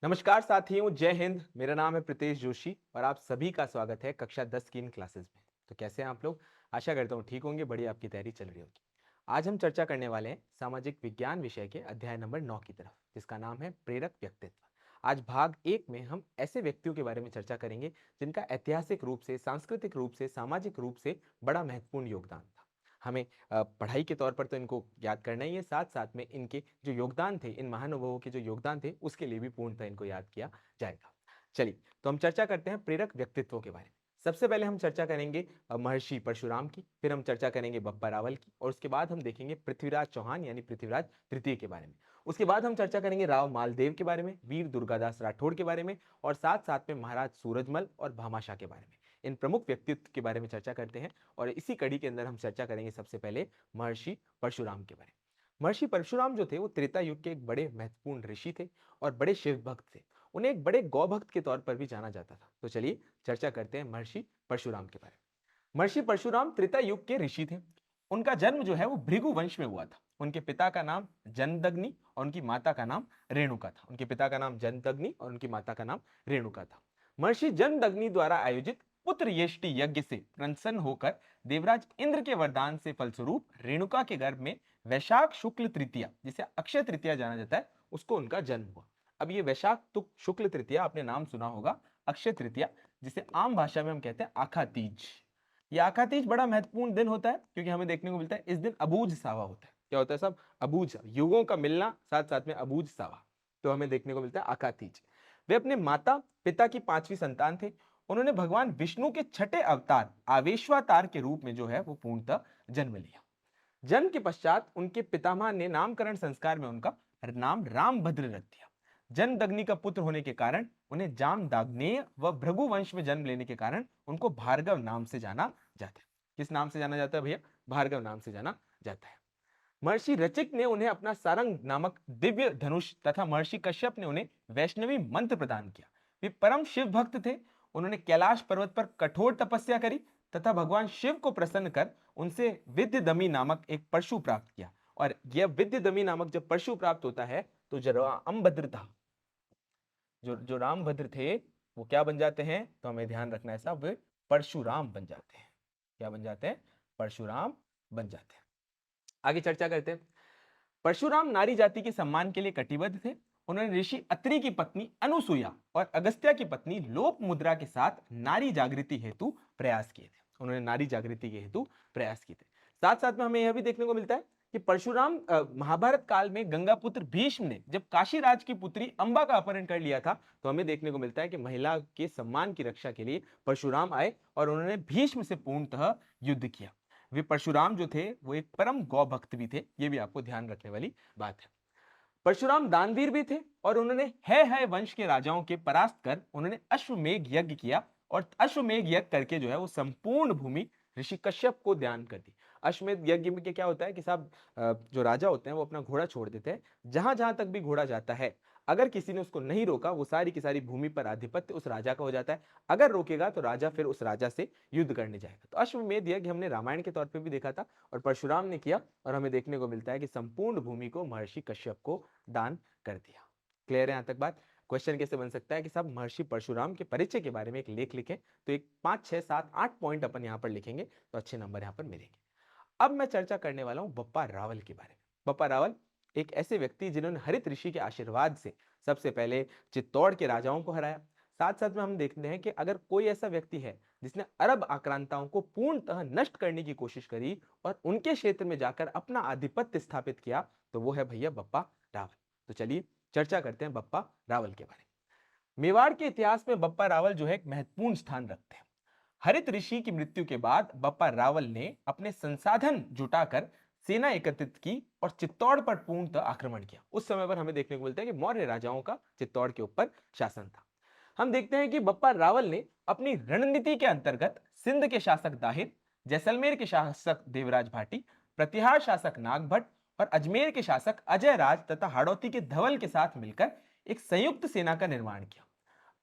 नमस्कार साथियों, जय हिंद। मेरा नाम है प्रीतेश जोशी और आप सभी का स्वागत है कक्षा 10 की इन क्लासेस में। तो कैसे हैं आप लोग? आशा करता हूँ ठीक होंगे, बढ़िया आपकी तैयारी चल रही होगी। आज हम चर्चा करने वाले हैं सामाजिक विज्ञान विषय के अध्याय नंबर 9 की तरफ, जिसका नाम है प्रेरक व्यक्तित्व। आज भाग 1 में हम ऐसे व्यक्तियों के बारे में चर्चा करेंगे जिनका ऐतिहासिक रूप से, सांस्कृतिक रूप से, सामाजिक रूप से बड़ा महत्वपूर्ण योगदान था। हमें पढ़ाई के तौर पर तो इनको याद करना ही है, साथ साथ में इनके जो योगदान थे, इन महानुभावों के जो योगदान थे, उसके लिए भी पूर्णतः इनको याद किया जाएगा। चलिए, तो हम चर्चा करते हैं प्रेरक व्यक्तित्वों के बारे में। सबसे पहले हम चर्चा करेंगे महर्षि परशुराम की, फिर हम चर्चा करेंगे बप्पा रावल की, और उसके बाद हम देखेंगे पृथ्वीराज चौहान यानी पृथ्वीराज तृतीय के बारे में। उसके बाद हम चर्चा करेंगे राव मालदेव के बारे में, वीर दुर्गादास राठौड़ के बारे में, और साथ साथ में महाराज सूरजमल और भामाशाह के बारे में। इन प्रमुख व्यक्तित्व के बारे में चर्चा करते हैं और इसी कड़ी के अंदर हम चर्चा करेंगे सबसे पहले महर्षि परशुराम के बारे में। महर्षि परशुराम जो थे वो त्रेता युग के एक बड़े महत्वपूर्ण ऋषि थे और बड़े शिव भक्त थे। उन्हें एक बड़े गौ भक्त के तौर पर भी जाना जाता था। तो चलिए चर्चा करते हैं महर्षि परशुराम के बारे में। महर्षि परशुराम त्रेता युग के ऋषि थे। उनका जन्म जो है वो भृगु वंश में हुआ था। उनके पिता का नाम जनदग्नि और उनकी माता का नाम रेणुका था। उनके पिता का नाम जनदग्नि और उनकी माता का नाम रेणुका था। महर्षि जनदग्नि द्वारा आयोजित पुत्र यष्टि यज्ञ से प्रसन्न होकर देवराज इंद्र के वरदान से फलस्वरूप रेणुका के गर्भ में वैशाख शुक्ल तृतीया, जिसे अक्षय तृतीया जाना जाता है, उसको उनका जन्म हुआ। अब ये वैशाख शुक्ल तृतीया आपने नाम सुना होगा, अक्षय तृतीया, जिसे आम भाषा में हम कहते हैं आखा तीज। ये आखा तीज बड़ा महत्वपूर्ण दिन होता है क्योंकि हमें देखने को मिलता है इस दिन अबूझ सावा होता है। क्या होता है सब? अबूझ, युगों का मिलना, साथ साथ में अबूझ सावा। तो हमें देखने को मिलता है आखा तीज। वे अपने माता पिता की पांचवी संतान थे। उन्होंने भगवान विष्णु के छठे अवतार आवेशवातार के रूप में जो है वो पूर्णतः जन्म लिया। जन्म के पश्चात उनके पितामह ने नामकरण संस्कार में उनका नाम रामभद्र रख दिया। जनदग्नि का पुत्र होने के कारण उन्हें जामदाग्नेय व भृगु वंश में जन्म लेने के कारण उनको भार्गव नाम से जाना जाता है। किस नाम से जाना जाता है भैया? भार्गव नाम से जाना जाता है। महर्षि रचिक ने उन्हें अपना सारंग नामक दिव्य धनुष तथा महर्षि कश्यप ने उन्हें वैष्णवी मंत्र प्रदान किया। वे परम शिव भक्त थे। उन्होंने कैलाश पर्वत पर कठोर तपस्या करी तथा भगवान शिव को प्रसन्न कर उनसे विद्यदमी नामक एक परशु प्राप्त किया। और यह विद्यदमी नामक जब परशु प्राप्त होता है तो जो रामभद्र था, जो रामभद्र थे, वो क्या बन जाते हैं? तो हमें ध्यान रखना है साहब, वे परशुराम बन जाते हैं। क्या बन जाते हैं? परशुराम बन जाते हैं। आगे चर्चा करते हैं। परशुराम नारी जाति के सम्मान के लिए कटिबद्ध थे। उन्होंने ऋषि अत्रि की पत्नी अनुसुईया और अगस्त्या की पत्नी लोप मुद्रा के साथ नारी जागृति हेतु प्रयास किए थे। उन्होंने नारी जागृति के हेतु प्रयास किए थे। साथ साथ में हमें यह भी देखने को मिलता है कि परशुराम महाभारत काल में गंगा पुत्र भीष्म ने जब काशीराज की पुत्री अंबा का अपहरण कर लिया था, तो हमें देखने को मिलता है कि महिला के सम्मान की रक्षा के लिए परशुराम आए और उन्होंने भीष्म से पूर्णतः युद्ध किया। वे परशुराम जो थे वो एक परम गौ भक्त भी थे। ये भी आपको ध्यान रखने वाली बात है। परशुराम दानवीर भी थे और उन्होंने है वंश के राजाओं के परास्त कर उन्होंने अश्वमेघ यज्ञ किया और अश्वमेघ यज्ञ करके जो है वो संपूर्ण भूमि ऋषि कश्यप को दान कर दी। अश्वमेध यज्ञ में क्या होता है कि साहब, जो राजा होते हैं वो अपना घोड़ा छोड़ देते हैं। जहां जहां तक भी घोड़ा जाता है, अगर किसी ने उसको नहीं रोका, वो सारी की सारी भूमि पर आधिपत्य उस राजा का हो जाता है। अगर रोकेगा तो राजा फिर उस राजा से युद्ध करने जाएगा। तो अश्वमेध यज्ञ हमने रामायण के तौर पर भी देखा था और परशुराम ने किया और हमें देखने को मिलता है कि संपूर्ण भूमि को महर्षि कश्यप को दान कर दिया। क्लियर है यहां तक बात? क्वेश्चन कैसे बन सकता है कि साहब महर्षि परशुराम के परिचय के बारे में एक लेख लिखें, तो एक 5 6 7 8 पॉइंट अपन यहां पर लिखेंगे तो अच्छे नंबर यहां पर मिलेंगे। अब मैं चर्चा करने वाला हूं बप्पा रावल के बारे में। बप्पा रावल एक ऐसे व्यक्ति जिन्होंने हरित ऋषि के आशीर्वाद से सबसे पहले चित्तौड़ के राजाओं को हराया। साथ साथ में हम देखते हैं कि अगर कोई ऐसा व्यक्ति है जिसने अरब आक्रांताओं को पूर्णतः नष्ट करने की कोशिश करी और उनके क्षेत्र में जाकर अपना आधिपत्य स्थापित किया, तो वो है भैया बप्पा रावल। तो चलिए चर्चा करते हैं बप्पा रावल के बारे में। मेवाड़ के इतिहास में बप्पा रावल जो है एक महत्वपूर्ण स्थान रखते हैं। हरित ऋषि की मृत्यु के बाद बप्पा रावल ने अपने संसाधन जुटाकर सेना एकत्रित की और चित्तौड़ पर पूर्णतः आक्रमण किया। उस समय पर हमें देखने को मिलता है कि मौर्य राजाओं का चित्तौड़ के ऊपर शासन था। हम देखते हैं कि बप्पा रावल ने अपनी रणनीति के अंतर्गत सिंध के शासक दाहिर, जैसलमेर के शासक देवराज भाटी, प्रतिहार शासक नागभट्ट और अजमेर के शासक अजय राज तथा हाड़ौती के धवल के साथ मिलकर एक संयुक्त सेना का निर्माण किया।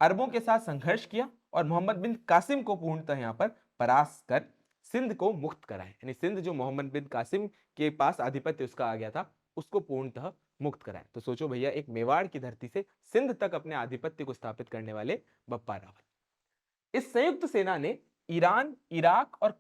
अरबों के साथ संघर्ष किया और मोहम्मद बिन कासिम को पूर्णतः यहां पर परास्त कर सिंध को मुक्त कराया। यानी सिंध जो मोहम्मद बिन कासिम के पास आधिपत्य उसका आ गया था, उसको पूर्णतः मुक्त कराए। तो सोचो भैया, एक मेवाड़ की धरती से सिंध तक अपने आधिपत्य को स्थापित करने वाले बप्पा रावल। इस संयुक्त सेना ने ईरान, इराक और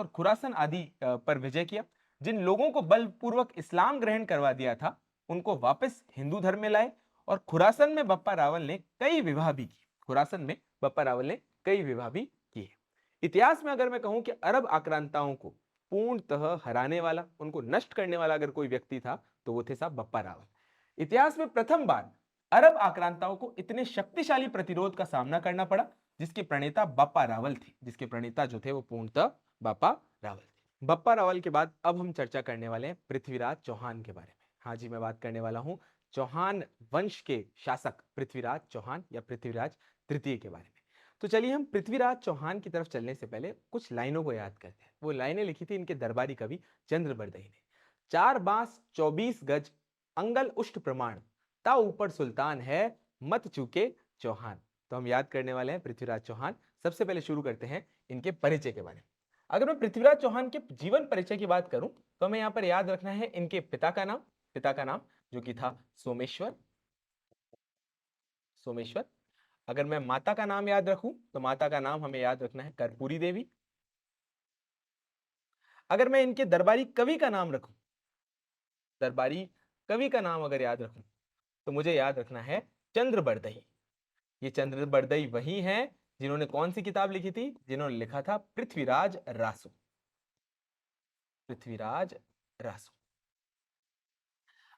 खुरासन आदि पर विजय किया। जिन लोगों को बलपूर्वक इस्लाम ग्रहण करवा दिया था, उनको वापस हिंदू धर्म में लाए। और खुरासन में बप्पा रावल ने कई विवाह भी किए। खुरासन में बप्पा रावल ने कई विवाह भी किए। इतिहास में अगर मैं कहूं कि अरब आक्रांताओं को पूर्णतः हराने वाला, उनको नष्ट करने वाला अगर कोई व्यक्ति था, तो वो थे साहब बप्पा रावल। इतिहास में प्रथम बार अरब आक्रांताओं को इतने शक्तिशाली प्रतिरोध का सामना करना पड़ा, जिसके प्रणेता बप्पा रावल थे। जिसके प्रणेता जो थे वो पूर्णतः बप्पा रावल थे। बप्पा रावल के बाद अब हम चर्चा करने वाले हैं पृथ्वीराज चौहान के बारे में। हाँ जी, मैं बात करने वाला हूं चौहान वंश के शासक पृथ्वीराज चौहान या पृथ्वीराज तृतीय के बारे में। तो चलिए हम पृथ्वीराज चौहान की तरफ चलने से पहले कुछ लाइनों को याद करते हैं। वो लाइनें लिखी थी इनके दरबारी कवि चंद्रबरदई ने। 4 बांस 24 गज अंगल उष्ट प्रमाण, ता ऊपर सुल्तान है मत चूके चौहान। तो हम याद करने वाले हैं पृथ्वीराज चौहान। सबसे पहले शुरू करते हैं इनके परिचय के बारे में। अगर मैं पृथ्वीराज चौहान के जीवन परिचय की बात करूं, तो हमें यहां पर याद रखना है इनके पिता का नाम। पिता का नाम जो कि था सोमेश्वर। सोमेश्वर। अगर मैं माता का नाम याद रखूं, तो माता का नाम हमें याद रखना है कर्पूरी देवी। अगर मैं इनके दरबारी कवि का नाम रखूं, दरबारी कवि का नाम अगर याद रखूं, तो मुझे याद रखना है चंद्रबरदई। ये चंद्रबरदई वही हैं जिन्होंने कौन सी किताब लिखी थी? जिन्होंने लिखा था पृथ्वीराज रासो। पृथ्वीराज रासो।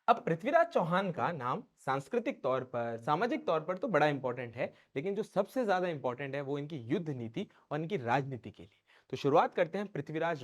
अब पृथ्वीराज चौहान का नाम सांस्कृतिक तौर पर, सामाजिक तौर पर तो बड़ा इंपॉर्टेंट है, लेकिन जो सबसे ज्यादा इंपॉर्टेंट है वो इनकी युद्ध नीति और इनकी राजनीति के लिए। तो शुरुआत करते हैं पृथ्वीराज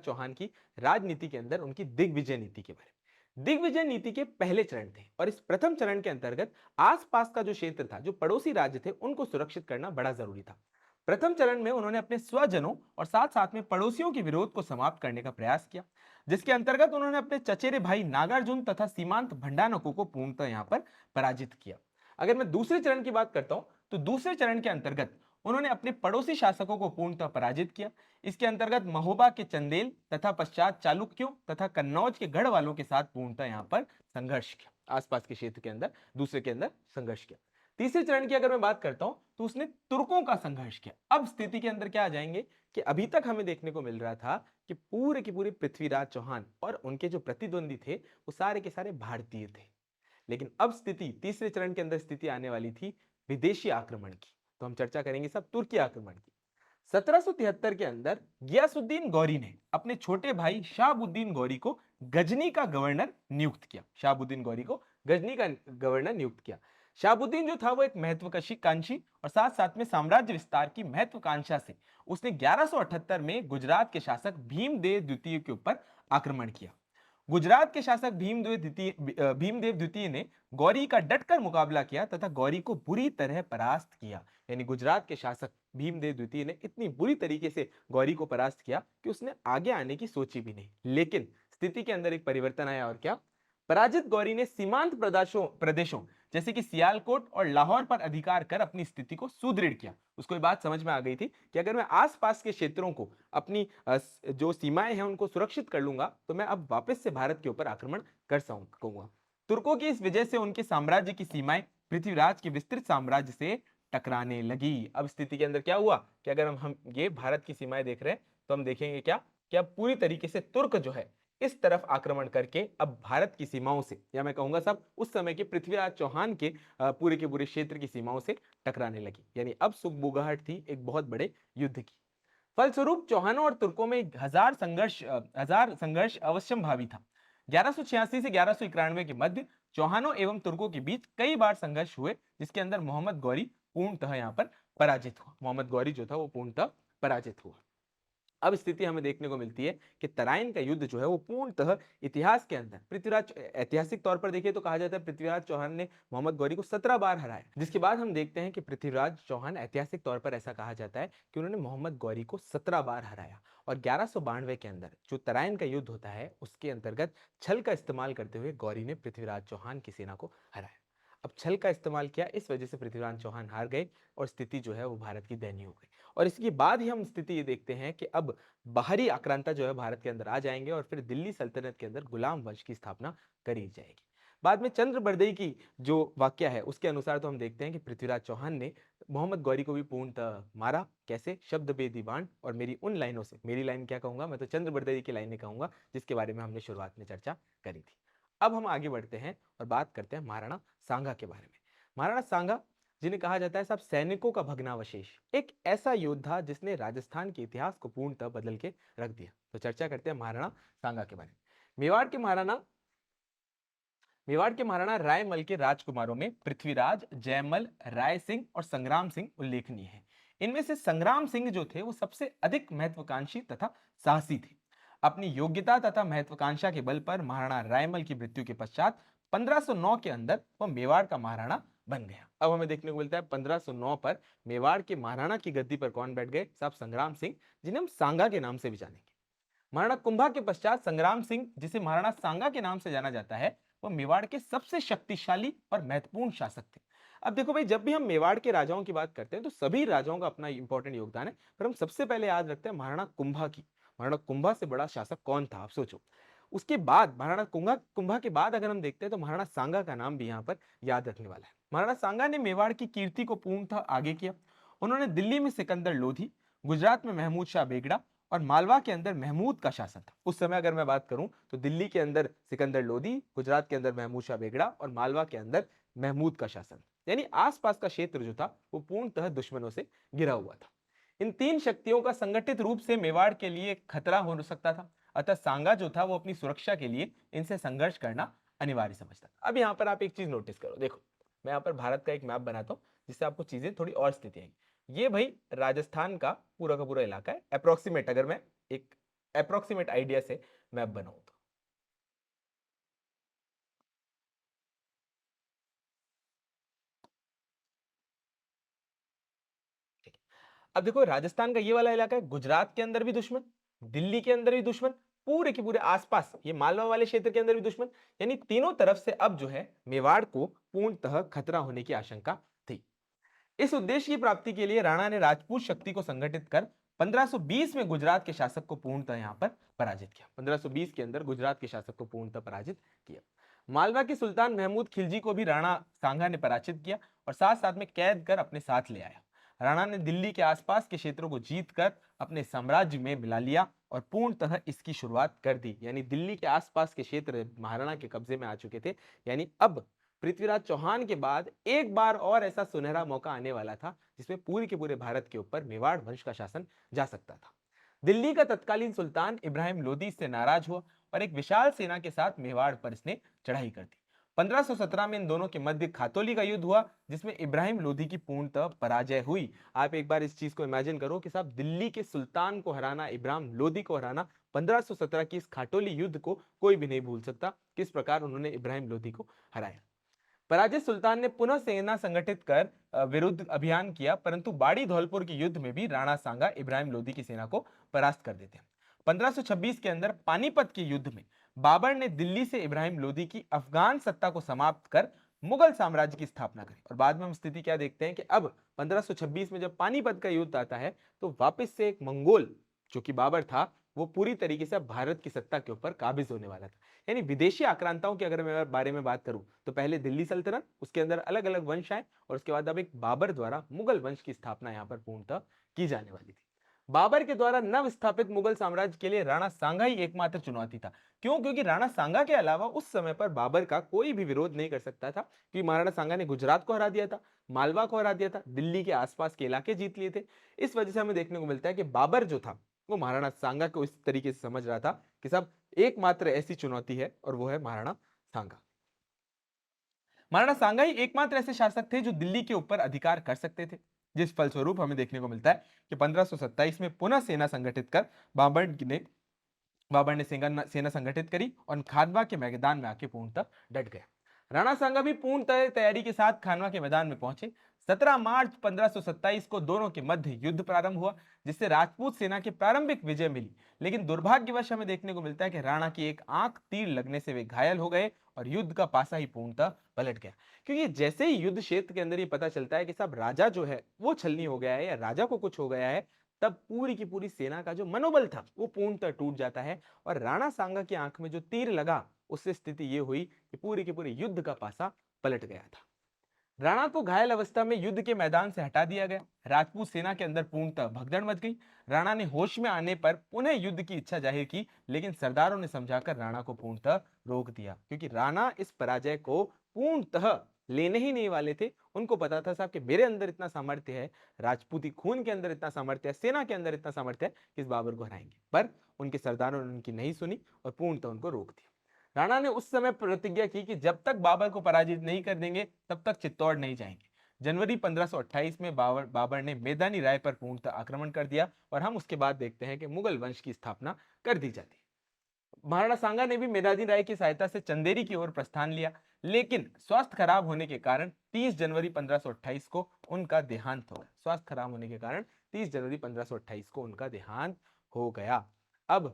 चौहान की राजनीति के अंदर उनकी दिग्विजय नीति के बारे में। दिग्विजय नीति के पहले चरण थे, और इस प्रथम चरण के अंतर्गत आसपास का जो क्षेत्र था, जो पड़ोसी राज्य थे, उनको सुरक्षित करना बड़ा जरूरी था। प्रथम चरण में उन्होंने अपने स्वजनों और साथ साथ में पड़ोसियों के विरोध को समाप्त करने का प्रयास किया, जिसके अंतर्गत उन्होंने अपने चचेरे भाई नागार्जुन तथा सीमांत भंडारनको को पूर्णतः यहां पर पराजित किया। अगर मैं दूसरे चरण की बात करता हूं, तो दूसरे चरण के अंतर्गत उन्होंने अपने पड़ोसी शासकों को पूर्णतः पराजित किया। इसके अंतर्गत महोबा के चंदेल तथा पश्चात चालुक्यों तथा कन्नौज के गढ़ वालों के साथ पूर्णतः यहां पर संघर्ष किया। आसपास के क्षेत्र के अंदर दूसरे के अंदर संघर्ष किया। तीसरे चरण की अगर मैं बात करता हूं, तो उसने तुर्कों का संघर्ष किया। अब स्थिति के अंदर क्या आ जाएंगे कि अभी तक हमें देखने को मिल रहा था कि पूरे की पूरे पृथ्वीराज चौहान और उनके जो प्रतिद्वंदी थे, वो सारे के सारे भारतीय थे। लेकिन अब स्थिति तीसरे चरण के अंदर स्थिति आने वाली थी विदेशी आक्रमण की। तो हम चर्चा करेंगे सब तुर्की आक्रमण की। 1773 के अंदर गियासुद्दीन गौरी ने अपने छोटे भाई शाहबुद्दीन गौरी को गजनी का गवर्नर नियुक्त किया। शाहबुद्दीन गौरी को गजनी का गवर्नर नियुक्त किया। शाहबुद्दीन जो था वो एक महत्वाकांक्षी और साथ साथ में साम्राज्य विस्तार की महत्वाकांक्षा से उसने 1178 में गुजरात के शासक भीमदेव द्वितीय के ऊपर आक्रमण किया। गुजरात के शासक भीमदेव द्वितीय ने गौरी का डटकर मुकाबला किया तथा गौरी को बुरी तरह परास्त किया। यानी गुजरात के शासक भीमदेव द्वितीय ने इतनी बुरी तरीके से गौरी को परास्त किया कि उसने आगे आने की सोची भी नहीं। लेकिन स्थिति के अंदर एक परिवर्तन आया, और क्या? पराजित गौरी ने सीमांत प्रदेशों जैसे कि सियालकोट और लाहौर पर अधिकार कर अपनी स्थिति को सुदृढ़ किया। उसको ये बात समझ में आ गई थी कि अगर मैं आसपास के क्षेत्रों को, अपनी जो सीमाएं हैं उनको सुरक्षित कर लूंगा, तो मैं अब वापस से भारत के ऊपर आक्रमण कर सकूंगा। तुर्कों की इस विजय से उनके साम्राज्य की सीमाएं पृथ्वीराज के विस्तृत साम्राज्य से टकराने लगी। अब स्थिति के अंदर क्या हुआ कि अगर हम ये भारत की सीमाएं देख रहे हैं, तो हम देखेंगे क्या कि अब पूरी तरीके से तुर्क जो है इस तरफ आक्रमण करके अब भारत की सीमाओं से, या मैं कहूंगा सब उस समय के पृथ्वीराज चौहान के पूरे के पूरे क्षेत्र की सीमाओं से टकराने लगी। यानी अब सुगबुगाहट थी एक बहुत बड़े युद्ध की। फलस्वरूप चौहानों और तुर्कों में हजार संघर्ष अवश्यम भावी था। 1186 से 1191 के मध्य चौहानों एवं तुर्कों के बीच कई बार संघर्ष हुए, जिसके अंदर मोहम्मद गौरी पूर्णतः यहां पर पराजित हुआ। मोहम्मद गौरी जो था वो पूर्णतः पराजित हुआ। अब स्थिति हमें देखने को मिलती है कि तराइन का युद्ध जो है वो पूर्णतः इतिहास के अंदर पृथ्वीराज, ऐतिहासिक तौर पर देखिए तो कहा जाता है पृथ्वीराज चौहान ने मोहम्मद गौरी को 17 बार हराया। जिसके बाद हम देखते हैं कि पृथ्वीराज चौहान, ऐतिहासिक तौर पर ऐसा कहा जाता है कि उन्होंने मोहम्मद गौरी को 17 बार हराया। और 1192 के अंदर जो तराइन का युद्ध होता है उसके अंतर्गत छल का इस्तेमाल करते हुए गौरी ने पृथ्वीराज चौहान की सेना को हराया। अब छल का इस्तेमाल किया, इस वजह से पृथ्वीराज चौहान हार गए और स्थिति जो है वो भारत की दयनीय हो गई। और इसके बाद ही हम स्थिति ये देखते हैं कि अब बाहरी आक्रांता जो है भारत के अंदर आ जाएंगे और फिर दिल्ली सल्तनत के अंदर गुलाम वंश की स्थापना करी जाएगी। बाद में चंद्रबरदई की जो वाक्य है उसके अनुसार तो हम देखते हैं कि पृथ्वीराज चौहान ने मोहम्मद गौरी को भी पूर्णतः मारा। कैसे? शब्द बेदी बाण और मेरी उन लाइनों से, मेरी लाइन क्या कहूंगा मैं, तो चंद्रबरदई की लाइनें कहूंगा जिसके बारे में हमने शुरुआत में चर्चा करी थी। अब हम आगे बढ़ते हैं और बात करते हैं महाराणा सांगा के बारे में। महाराणा सांगा, जिन्हें कहा जाता है साहब सैनिकों का भग्नावशेष, एक ऐसा योद्धा जिसने राजस्थान के इतिहास को पूर्णतः बदल के रख दिया। तो चर्चा करते हैं महाराणा सांगा के बारे में। मेवाड़ के महाराणा रायमल के राजकुमारों में पृथ्वीराज, जयमल, राय सिंह और संग्राम सिंह उल्लेखनीय हैं। इनमें से संग्राम सिंह जो थे वो सबसे अधिक महत्वाकांक्षी तथा साहसी थे। अपनी योग्यता तथा महत्वाकांक्षा के बल पर महाराणा रायमल की मृत्यु के पश्चात 1509 के अंदर वह मेवाड़ का महाराणा बन गया। अब हमें देखने को मिलता है 1509 पर मेवाड़ के महाराणा की गद्दी पर कौन बैठ गए? साहब संग्राम सिंह, जिन्हें हम सांगा के नाम से भी जानेंगे। महाराणा कुंभा के पश्चात संग्राम सिंह, जिसे महाराणा सांगा के नाम से जाना जाता है, वह मेवाड़ के सबसे शक्तिशाली और महत्वपूर्ण शासक थे। अब देखो भाई, जब भी हम मेवाड़ के राजाओं की बात करते हैं तो सभी राजाओं का अपना इंपॉर्टेंट योगदान है, पर हम सबसे पहले याद रखते हैं महाराणा कुंभा की। महाराणा कुंभा से बड़ा शासक कौन था, आप सोचो। उसके बाद महाराणा कुंभा के बाद अगर हम देखते हैं तो महाराणा सांगा का नाम भी यहाँ पर याद रखने वाला है। महाराणा सांगा ने मेवाड़ की कीर्ति को पूर्णतः आगे किया। उन्होंने दिल्ली में सिकंदर लोधी, गुजरात में महमूद शाह बेगड़ा और मालवा के अंदर महमूद का शासन था। उस समय अगर मैं बात करूं तो दिल्ली के अंदर सिकंदर लोधी, गुजरात के अंदर महमूद शाह बेगड़ा और मालवा के अंदर महमूद का शासन, यानी आसपास का क्षेत्र जो था वो पूर्णतः दुश्मनों से घिरा हुआ था। इन तीन शक्तियों का संगठित रूप से मेवाड़ के लिए खतरा हो सकता था, अतः सांगा जो था वो अपनी सुरक्षा के लिए इनसे संघर्ष करना अनिवार्य समझता था। अब यहाँ पर आप एक चीज नोटिस करो, देखो मैं यहाँ पर भारत का एक मैप बनाता हूँ जिससे आपको चीजें थोड़ी और स्थिति आएंगी। ये भाई राजस्थान का पूरा इलाका है, अप्रोक्सीमेट, अगर मैं एक अप्रोक्सीमेट आइडिया से मैप बनाऊं तो। अब देखो राजस्थान का ये वाला इलाका है, गुजरात के अंदर भी दुश्मन, दिल्ली के अंदर भी दुश्मन, पूरे के पूरे आसपास ये मालवा वाले क्षेत्र के अंदर भी दुश्मन, यानी तीनों तरफ से अब जो है मेवाड़ को पूर्णतः खतरा होने की आशंका थी। इस उद्देश्य की प्राप्ति के लिए राणा ने राजपूत शक्ति को संगठित कर 1520 में गुजरात के शासक को पूर्णतः यहां पर पराजित किया। 1520 के अंदर गुजरात के शासक को पूर्णतः पराजित किया। मालवा के सुल्तान महमूद खिलजी को भी राणा सांगा ने पराजित किया और साथ साथ में कैद कर अपने साथ ले आया। राणा ने दिल्ली के आसपास के क्षेत्रों को जीतकर अपने साम्राज्य में मिला लिया और पूर्णतः इसकी शुरुआत कर दी, यानी दिल्ली के आसपास के क्षेत्र महाराणा के कब्जे में आ चुके थे। यानी अब पृथ्वीराज चौहान के बाद एक बार और ऐसा सुनहरा मौका आने वाला था जिसमें पूरे के पूरे भारत के ऊपर मेवाड़ वंश का शासन जा सकता था। दिल्ली का तत्कालीन सुल्तान इब्राहिम लोदी इससे नाराज हुआ और एक विशाल सेना के साथ मेवाड़ पर इसने चढ़ाई कर दी। 1517 में इन दोनों के मध्य खातोली का युद्ध हुआ जिसमें इब्राहिम लोदी की पूर्णतः पराजय हुई। आप एक बार इस चीज को इमेजिन करो कि साहब दिल्ली के सुल्तान को हराना, इब्राहिम लोदी को हराना, 1517 की इस खाटोली युद्ध को कोई भी नहीं भूल सकता, किस प्रकार उन्होंने इब्राहिम लोदी को हराया। पराजित सुल्तान ने पुनः सेना संगठित कर विरुद्ध अभियान किया, परंतु बाड़ी धौलपुर के युद्ध में भी राणा सांगा इब्राहिम लोदी की सेना को परास्त कर देते हैं। 1526 के अंदर पानीपत के युद्ध में बाबर ने दिल्ली से इब्राहिम लोदी की अफगान सत्ता को समाप्त कर मुगल साम्राज्य की स्थापना करी। और बाद में हम स्थिति क्या देखते हैं कि अब 1526 में जब पानीपत का युद्ध आता है तो वापस से एक मंगोल जो कि बाबर था वो पूरी तरीके से भारत की सत्ता के ऊपर काबिज होने वाला था। यानी विदेशी आक्रांताओं की अगर मैं बारे में बात करूं तो पहले दिल्ली सल्तनत, उसके अंदर अलग अलग वंश आए और उसके बाद अब एक बाबर द्वारा मुगल वंश की स्थापना यहां पर पूर्णतः की जाने वाली थी। बाबर के द्वारा नव स्थापित मुगल साम्राज्य के लिए राणा सांगा ही एकमात्र चुनौती था। क्यों? क्योंकि राणा सांगा के अलावा उस समय पर बाबर का कोई भी विरोध नहीं कर सकता था, क्योंकि महाराणा सांगा ने गुजरात को हरा दिया था, मालवा को हरा दिया था, दिल्ली के आसपास के इलाके जीत लिए थे। इस वजह से हमें देखने को मिलता है कि बाबर जो था वो महाराणा सांगा को इस तरीके से समझ रहा था कि सब एकमात्र ऐसी चुनौती है और वो है महाराणा सांगा। महाराणा सांगा ही एकमात्र ऐसे शासक थे जो दिल्ली के ऊपर अधिकार कर सकते थे, जिस फलस्वरूप हमें देखने को मिलता है कि 1527 में पुनः सेना संगठित कर बाबर ने सेना संगठित करी और खानवा के मैदान में आके पूर्णतः डट गया। राणा सांगा भी पूर्ण तैयारी के साथ खानवा के मैदान में पहुंचे। 17 मार्च 1527 को दोनों के मध्य युद्ध प्रारंभ हुआ, जिससे राजपूत सेना की प्रारंभिक विजय मिली। लेकिन दुर्भाग्यवश हमें देखने को मिलता है कि राणा की एक आंख तीर लगने से वे घायल हो गए और युद्ध का पासा ही पूर्णतः पलट गया। क्योंकि जैसे ही युद्ध क्षेत्र के अंदर ये पता चलता है कि साहब राजा जो है वो छलनी हो गया है या राजा को कुछ हो गया है, तब पूरी की पूरी सेना का जो मनोबल था वो पूर्णतः टूट जाता है और राणा सांगा की आंख में जो तीर लगा उससे स्थिति ये हुई कि पूरी की पूरी युद्ध का पासा पलट गया था। राणा को घायल अवस्था में युद्ध के मैदान से हटा दिया गया। राजपूत सेना के अंदर पूर्णतः भगदड़ मच गई। राणा ने होश में आने पर पुनः युद्ध की इच्छा जाहिर की, लेकिन सरदारों ने समझाकर राणा को पूर्णतः रोक दिया, क्योंकि राणा इस पराजय को पूर्णतः लेने ही नहीं वाले थे। उनको पता था साहब कि मेरे अंदर इतना सामर्थ्य है, राजपूती खून के अंदर इतना सामर्थ्य है, सेना के अंदर इतना सामर्थ्य है कि इस बाबर को हराएंगे। पर उनके सरदारों ने उनकी नहीं सुनी और पूर्णतः उनको रोक दिया। राणा ने उस समय प्रतिज्ञा की कि जब तक बाबर को पराजित नहीं कर देंगे तब तक चित्तौड़ नहीं जाएंगे। जनवरी 1528 में बाबर ने मैदानी राय पर पूर्णतः आक्रमण कर दिया और हम उसके बाद देखते हैं कि मुगल वंश की स्थापना कर दी जाती है। महाराणा सांगा ने भी मैदानी राय की सहायता से चंदेरी की ओर प्रस्थान लिया, लेकिन स्वास्थ्य खराब होने के कारण 30 जनवरी 1528 को उनका देहांत हो गया। स्वास्थ्य खराब होने के कारण 30 जनवरी 1528 को उनका देहांत हो गया। अब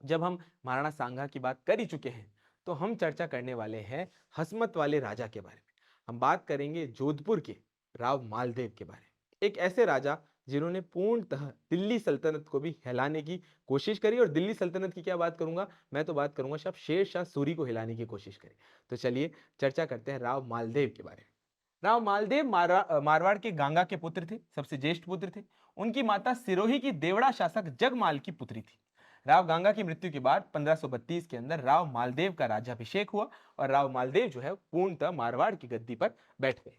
जब हम महाराणा सांगा की बात कर ही चुके हैं तो हम चर्चा करने वाले हैं हसमत वाले राजा के बारे में। हम बात करेंगे जोधपुर के राव मालदेव के बारे में। एक ऐसे राजा जिन्होंने पूर्णतः दिल्ली सल्तनत को भी हिलाने की कोशिश करी, और दिल्ली सल्तनत की क्या बात करूंगा मैं, तो बात करूंगा साहब शेर शाह सूरी को हिलाने की कोशिश करी। तो चलिए चर्चा करते हैं राव मालदेव के बारे में। राव मालदेव मारवाड़ के गांगा के पुत्र थे, सबसे ज्येष्ठ पुत्र थे। उनकी माता सिरोही की देवड़ा शासक जगमाल की पुत्री थी। राव गांगा की मृत्यु के बाद 1532 के अंदर राव मालदेव का राज्याभिषेक हुआ और राव मालदेव जो है पूर्णतः मारवाड़ की गद्दी पर बैठ गए।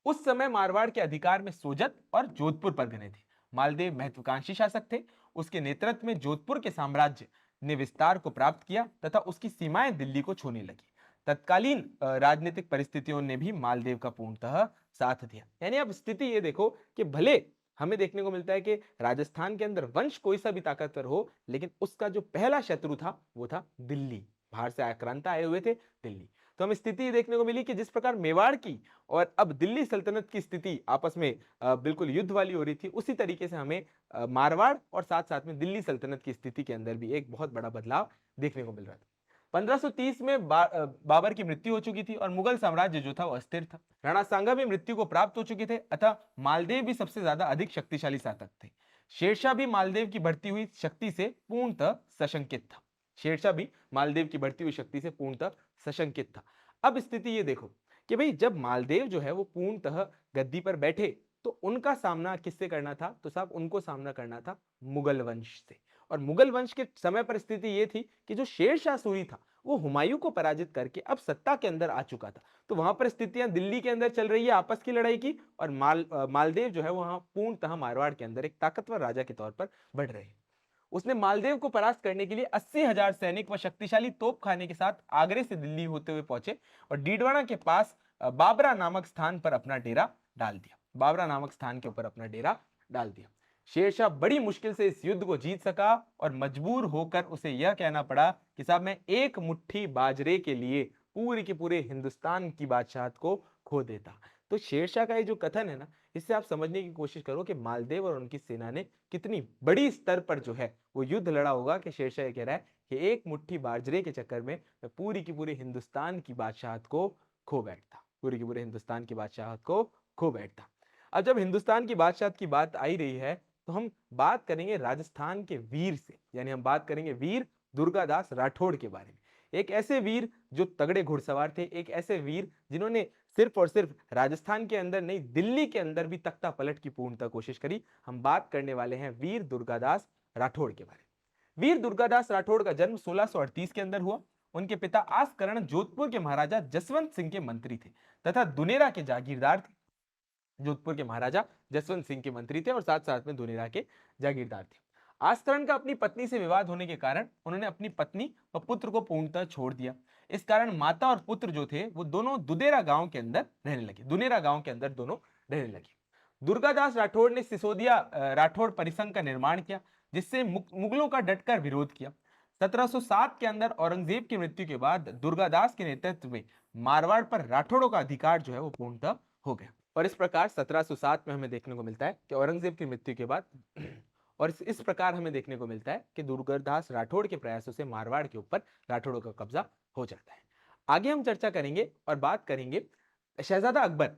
उस समय मारवाड़ के अधिकार में सोजत और जोधपुर परगने थे। मालदेव महत्वाकांक्षी शासक थे। उसके नेतृत्व में जोधपुर के साम्राज्य ने विस्तार को प्राप्त किया तथा उसकी सीमाएं दिल्ली को छूने लगी। तत्कालीन राजनीतिक परिस्थितियों ने भी मालदेव का पूर्णतः साथ दिया। यानी अब स्थिति ये देखो कि भले हमें देखने को मिलता है कि राजस्थान के अंदर वंश कोई सा भी ताकतवर हो, लेकिन उसका जो पहला शत्रु था वो था दिल्ली। बाहर से आक्रांता आए हुए थे दिल्ली। तो हमें स्थिति देखने को मिली कि जिस प्रकार मेवाड़ की और अब दिल्ली सल्तनत की स्थिति आपस में बिल्कुल युद्ध वाली हो रही थी, उसी तरीके से हमें मारवाड़ और साथ साथ में दिल्ली सल्तनत की स्थिति के अंदर भी एक बहुत बड़ा बदलाव देखने को मिल रहा था। 1530 में बाबर की मृत्यु हो चुकी थी और मुगल साम्राज्य जो था वो अस्थिर था। राणा सांगा भी मृत्यु को प्राप्त हो चुके थे, अतः मालदेव भी सबसे ज्यादा अधिक शक्तिशाली शासक थे। शेरशाह भी मालदेव की बढ़ती हुई शक्ति से पूर्णतः सशंकित था। शेरशाह भी मालदेव की बढ़ती हुई शक्ति से पूर्णतः सशंकित था। अब स्थिति ये देखो कि भाई जब मालदेव जो है वो पूर्णतः गद्दी पर बैठे तो उनका सामना किससे करना था, तो साहब उनको सामना करना था मुगल वंश से। और मुगल वंश के समय पर स्थिति ये थी कि जो शेर शाह सूरी था वो हुमायूं को पराजित करके अब सत्ता के अंदर आ चुका था। तो वहां पर स्थितियां दिल्ली के अंदर चल रही है आपस की लड़ाई की, और मालदेव जो है वहां पूर्णतः मारवाड़ के अंदर एक ताकतवर राजा के तौर पर बढ़ रहे हैं। उसने मालदेव को परास्त करने के लिए 80,000 सैनिक व शक्तिशाली तोपखाने के साथ आगरे से दिल्ली होते हुए पहुंचे और डीडवाना के पास बाबरा नामक स्थान पर अपना डेरा डाल दिया। बाबरा नामक स्थान के ऊपर अपना डेरा डाल दिया। शेरशाह बड़ी मुश्किल से इस युद्ध को जीत सका और मजबूर होकर उसे यह कहना पड़ा कि साहब मैं एक मुट्ठी बाजरे के लिए पूरे के पूरे हिंदुस्तान की बादशाहत को खो देता। तो शेरशाह का ये जो कथन है ना, इससे आप समझने की कोशिश करो कि मालदेव और उनकी सेना ने कितनी बड़ी स्तर पर जो है वो युद्ध लड़ा होगा कि शेरशाह ये कह रहा है कि एक मुट्ठी बाजरे के चक्कर में मैं पूरी की पूरी हिंदुस्तान की बादशाहत को खो बैठता, पूरी की पूरे हिंदुस्तान की बादशाहत को खो बैठता। अब जब हिंदुस्तान की बादशाहत की बात आई रही है तो हम बात करेंगे राजस्थान के वीर से, यानी हम बात करेंगे वीर दुर्गादास राठौड़ के बारे में। एक ऐसे वीर जो तगड़े घुड़सवार थे, एक ऐसे वीर जिन्होंने सिर्फ और सिर्फ राजस्थान के अंदर नहीं दिल्ली के अंदर भी तख्ता पलट की पूर्णतः कोशिश करी। हम बात करने वाले हैं वीर दुर्गादास राठौड़ के बारे में। वीर दुर्गादास राठौड़ का जन्म 1638 के अंदर हुआ। उनके पिता आसकरण जोधपुर के महाराजा जसवंत सिंह के मंत्री थे तथा दुनेरा के जागीरदार थे। जोधपुर के महाराजा जसवंत सिंह के मंत्री थे और साथ साथ में दुनेरा के जागीरदार थे। आसकरण का अपनी पत्नी से विवाद होने के कारण उन्होंने अपनी पत्नी व पुत्र को पूर्णतः छोड़ दिया। इस कारण माता और पुत्र जो थे वो दोनों दुदेरा गांव के अंदर रहने लगे, दुनेरा गांव के अंदर दोनों रहने लगे। दुर्गादास राठौड़ ने सिसोदिया राठौड़ परिसंघ का निर्माण किया, जिससे मुगलों का डटकर विरोध किया। 1707 के अंदर औरंगजेब की मृत्यु के बाद दुर्गादास के नेतृत्व में मारवाड़ पर राठौड़ों का अधिकार जो है वो पूर्णतः हो गया। और इस प्रकार 1707 में हमें देखने को मिलता है कि औरंगजेब की मृत्यु के बाद और इस प्रकार हमें देखने को मिलता है कि दुर्गादास राठौड़ के प्रयासों से मारवाड़ के ऊपर राठौड़ों का कब्जा हो जाता है। आगे हम चर्चा करेंगे और बात करेंगे शहजादा अकबर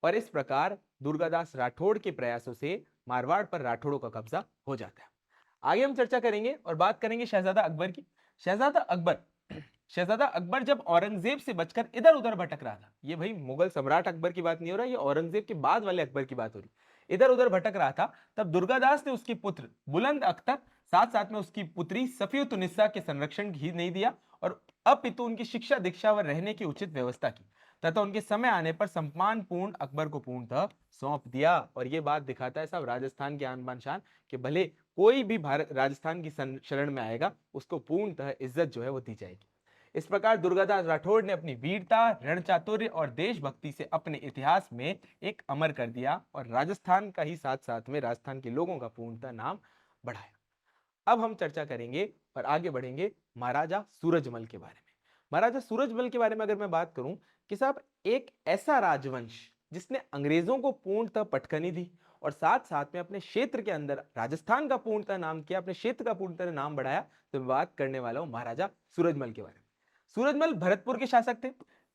और इस प्रकार दुर्गादास राठौड़ के प्रयासों से मारवाड़ पर राठौड़ों का कब्जा हो जाता है। आगे हम चर्चा करेंगे और बात करेंगे शहजादा अकबर की। शहजादा अकबर जब औरंगजेब से बचकर इधर उधर भटक रहा था, ये भाई मुगल सम्राट अकबर की बात नहीं हो रहा, ये औरंगजेब के बाद वाले अकबर की बात हो रही, इधर उधर भटक रहा था, तब दुर्गादास ने उसके पुत्र बुलंद अख्तर साथ साथ में उसकी पुत्री सफियतुन्निसा के संरक्षण ही नहीं दिया और अपितु उनकी शिक्षा दीक्षा व रहने की उचित व्यवस्था की तथा उनके समय आने पर सम्मानपूर्ण अकबर को पूर्णतः सौंप दिया। और ये बात दिखाता है साहब राजस्थान की आन बान शान कि भले कोई भी भारत राजस्थान की शरण में आएगा उसको पूर्णतः इज्जत जो है वो दी जाएगी। इस प्रकार दुर्गादास राठौड़ ने अपनी वीरता, रणचातुर्य और देशभक्ति से अपने इतिहास में एक अमर कर दिया और राजस्थान का ही साथ साथ में राजस्थान के लोगों का पूर्णतः नाम बढ़ाया। अब हम चर्चा करेंगे और आगे बढ़ेंगे महाराजा सूरजमल के बारे में। महाराजा सूरजमल के बारे में अगर मैं बात करूं कि साहब एक ऐसा राजवंश जिसने अंग्रेजों को पूर्णतः पटखनी दी और साथ साथ में अपने क्षेत्र के अंदर राजस्थान का पूर्णतः नाम किया, अपने क्षेत्र का पूर्णतः नाम बढ़ाया, तो मैं बात करने वाला हूं महाराजा सूरजमल के बारे में। सूरजमल भरतपुर के शासक थे।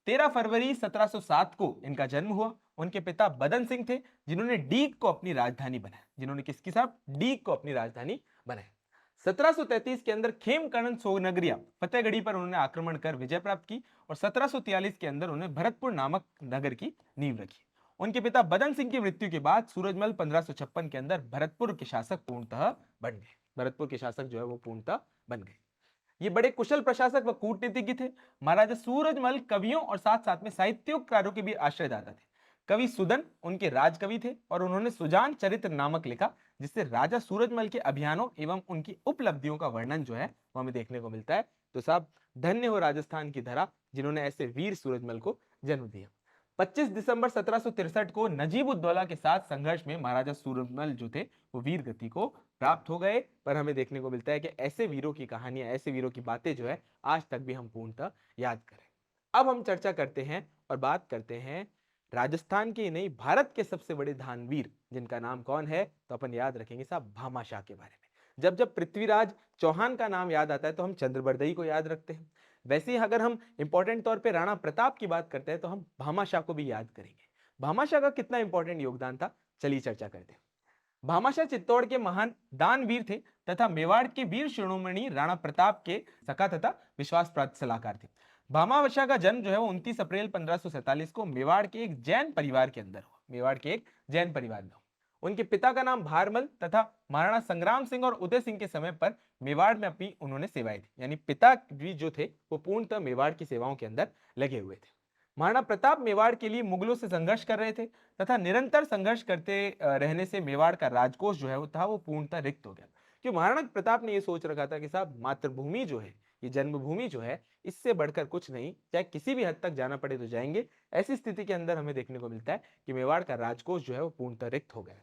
13 फरवरी 1707 को इनका जन्म हुआ। उनके पिता बदन सिंह थे जिन्होंने डीग को अपनी राजधानी बनाया। जिन्होंने किसकी साहब? डीग को अपनी राजधानी बनाया। 1733 के अंदर खेमकरण सोनगरिया फतेहगढ़ी पर उन्होंने आक्रमण कर विजय प्राप्त की और 1743 के अंदर उन्होंने भरतपुर नामक नगर की नींव रखी। उनके पिता बदन सिंह की मृत्यु के बाद सूरजमल 1556 के अंदर भरतपुर के शासक पूर्णतः बन गए। भरतपुर के शासक जो है वो पूर्णतः बन गए। ये बड़े कुशल प्रशासक व कूटनीतिज्ञ थे। महाराजा सूरजमल कवियों और साथ साथ में साहित्यकारों के भी आश्रयदाता थे। कवि सुदन उनके राजकवि थे और उन्होंने सुजान चरित्र नामक लिखा जिससे राजा सूरजमल के अभियानों एवं उनकी उपलब्धियों का वर्णन जो है वो हमें देखने को मिलता है। तो साहब धन्य हो राजस्थान की धरा जिन्होंने ऐसे वीर सूरजमल को जन्म दिया। 25 दिसंबर 1763 को नजीब-उद-दौला के साथ संघर्ष में महाराजा सूरजमल जो थे वो वीर गति को प्राप्त हो गए। पर हमें देखने को मिलता है कि ऐसे वीरों की कहानियां, ऐसे वीरों की बातें जो है आज तक भी हम पूर्णतः याद करें। अब हम चर्चा करते हैं और बात करते हैं राजस्थान के नहीं भारत के सबसे बड़े दानवीर जिनका नाम कौन है, तो अपन याद रखेंगे साहब भामाशाह के बारे में। जब जब पृथ्वीराज चौहान का नाम याद आता है तो हम चंद्रबरदई को याद रखते हैं। वैसे ही अगर हम इंपॉर्टेंट तौर पे राणा प्रताप की बात करते हैं तो हम भामाशाह को भी याद करेंगे। भामाशाह का कितना इंपॉर्टेंट योगदान था, चलिए चर्चा करते हैं। भामाशाह चित्तौड़ के महान दानवीर थे तथा मेवाड़ के वीर शिरोमणि राणा प्रताप के सखा तथा विश्वास प्राप्त सलाहकार थे। भामाशाह का जन्म जो है वो 29 अप्रैल 1547 को मेवाड़ के एक जैन परिवार के अंदर हुआ। मेवाड़ के एक जैन परिवार में हुआ। उनके पिता का नाम भारमल तथा महाराणा संग्राम सिंह और उदय सिंह के समय पर मेवाड़ में अपनी उन्होंने सेवाएं दी, यानी पिता भी जो थे वो पूर्णतः मेवाड़ की सेवाओं के अंदर लगे हुए थे। महाराणा प्रताप मेवाड़ के लिए मुगलों से संघर्ष कर रहे थे तथा निरंतर संघर्ष करते रहने से मेवाड़ का राजकोष जो है वो था वो पूर्णतः रिक्त हो गया। क्योंकि महाराणा प्रताप ने ये सोच रखा था कि साहब मातृभूमि जो है, ये जन्मभूमि जो है, इससे बढ़कर कुछ नहीं, चाहे किसी भी हद तक जाना पड़े तो जाएंगे। ऐसी स्थिति के अंदर हमें देखने को मिलता है कि मेवाड़ का राजकोष जो है वो पूर्णतः रिक्त हो गया।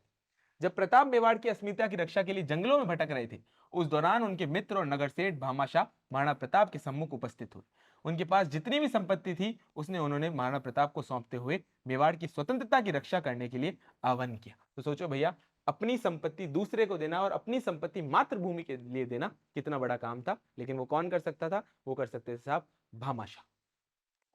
जब प्रताप मेवाड़ की अस्मिता की रक्षा के लिए जंगलों में भटक रहे थे उस दौरान उनके मित्र और नगर सेठ भामाशाह महाराणा प्रताप के सम्मुख उपस्थित हुए। उनके पास जितनी भी संपत्ति थी उसने उन्होंने महाराणा प्रताप को सौंपते हुए मेवाड़ की स्वतंत्रता की रक्षा करने के लिए आह्वान किया। तो सोचो भैया, अपनी संपत्ति दूसरे को देना और अपनी संपत्ति मातृभूमि के लिए देना कितना बड़ा काम था। लेकिन वो कौन कर सकता था? वो कर सकते थे साहब भामाशाह।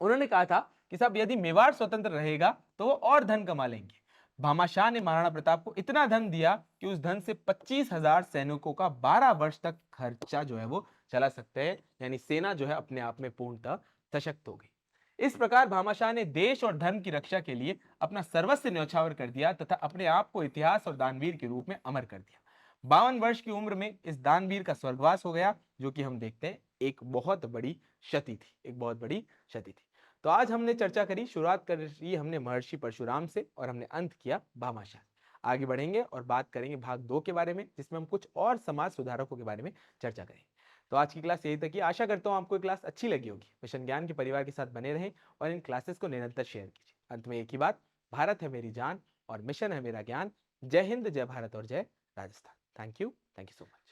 उन्होंने कहा था कि साहब यदि मेवाड़ स्वतंत्र रहेगा तो वो और धन कमा लेंगे। भामाशाह ने महाराणा प्रताप को इतना धन दिया कि उस धन से 25,000 सैनिकों का 12 वर्ष तक खर्चा जो है वो चला सकते हैं, यानी सेना जो है अपने आप में पूर्णतः सशक्त हो गई। इस प्रकार भामाशाह ने देश और धर्म की रक्षा के लिए अपना सर्वस्व न्यौछावर कर दिया तथा अपने आप को इतिहास और दानवीर के रूप में अमर कर दिया। 52 वर्ष की उम्र में इस दानवीर का स्वर्गवास हो गया, जो कि हम देखते हैं एक बहुत बड़ी क्षति थी, एक बहुत बड़ी क्षति थी। तो आज हमने चर्चा करी, शुरुआत करी हमने महर्षि परशुराम से और हमने अंत किया भामाशाह। आगे बढ़ेंगे और बात करेंगे भाग 2 के बारे में, जिसमें हम कुछ और समाज सुधारकों के बारे में चर्चा करेंगे। तो आज की क्लास यही तक ही। आशा करता हूं आपको क्लास अच्छी लगी होगी। मिशन ज्ञान के परिवार के साथ बने रहें और इन क्लासेस को निरंतर शेयर कीजिए। अंत में एक ही बात, भारत है मेरी जान और मिशन है मेरा ज्ञान। जय हिंद, जय भारत और जय Rajasthan. Thank you so much.